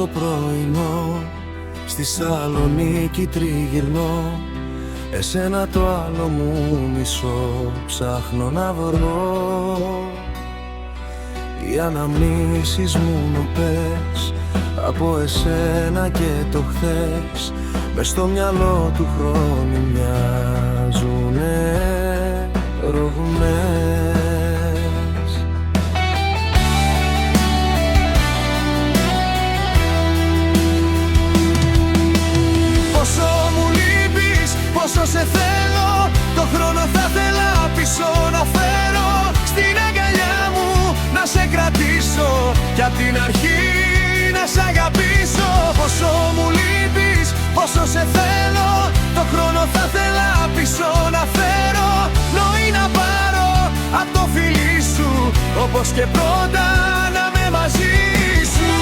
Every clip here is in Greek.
το πρωινό, στη Σαλονίκη τριγυρνώ, εσένα το άλλο μου μισό ψάχνω να βρω. Οι αναμνήσεις μου νοπές από εσένα και το χθες, μες στο μυαλό του χρόνου μοιάζουνε ρογμές. Πόσο μου λείπεις, πόσο σε θέλω, το χρόνο θα θέλα πίσω να φέρω, στην αγκαλιά μου να σε κρατήσω κι απ' την αρχή να σ' αγαπήσω. Πόσο μου λείπεις, πόσο σε θέλω, το χρόνο θα θέλα πίσω να φέρω, πνοή να πάρω απ' το φιλί σου, όπως και πρώτα να με μαζί σου.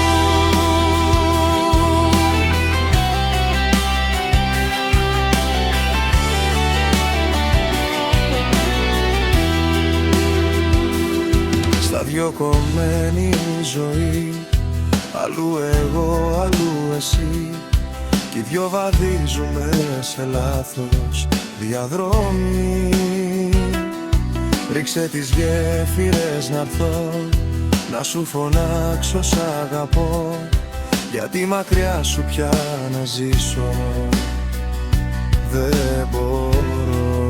Στα δυο κομμένη η ζωή, αλλού εγώ, αλλού εσύ, κι οι δυο βαδίζουμε σε λάθος διαδρομή. Ρίξε τις γέφυρες να'ρθώ, να σου φωνάξω σ' αγαπώ, γιατί μακριά σου πια να ζήσω δεν μπορώ.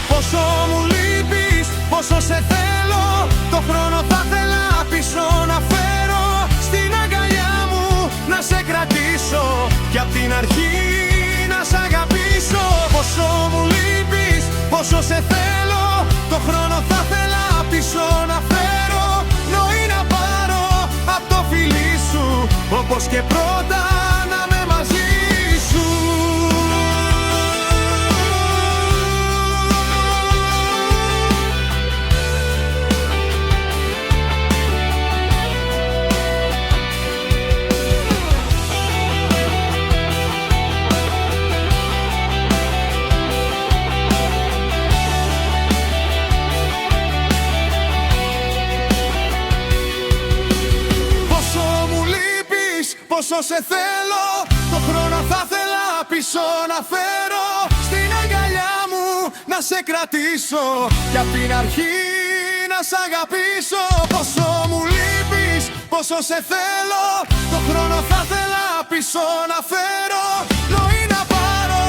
Πόσο μου λείπεις, πόσο σε θέλω, το χρόνο θα θέλα πίσω να φέρω, στην αγκαλιά μου να σε κρατήσω κι απ' την αρχή να σ' αγαπήσω. Πόσο μου λείπεις, πόσο σε θέλω, το χρόνο θα θέλα πίσω να φέρω, πνοή να πάρω απ' το φιλί σου, όπως και πρώτα να με μαζί σου. Πόσο σε θέλω, το χρόνο θα θέλα πίσω να φέρω, στην αγκαλιά μου να σε κρατήσω κι απ' την αρχή να σ' αγαπήσω. Πόσο μου λείπεις, πόσο σε θέλω, το χρόνο θα θέλα πίσω να φέρω, πνοή να πάρω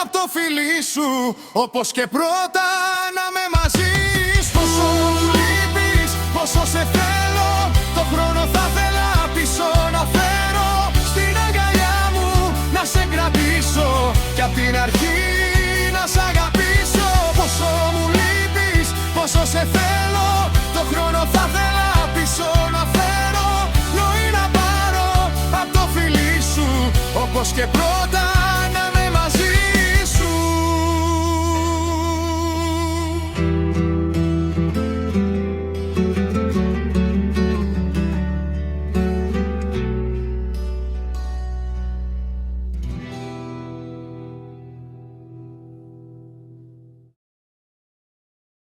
απ' το φιλί σου, όπως και πρώτα να με μαζί σου. Πόσο μου λείπεις, πόσο σε θέλω, το χρόνο θα θέλα πίσω να φέρω, στην αγκαλιά μου να σε κρατήσω κι απ' την αρχή να σ' αγαπήσω. Πόσο μου λείπεις, πόσο σε θέλω, το χρόνο θα θέλα πίσω να φέρω, πνοή να πάρω απ' το φιλί σου, όπως και πρώτα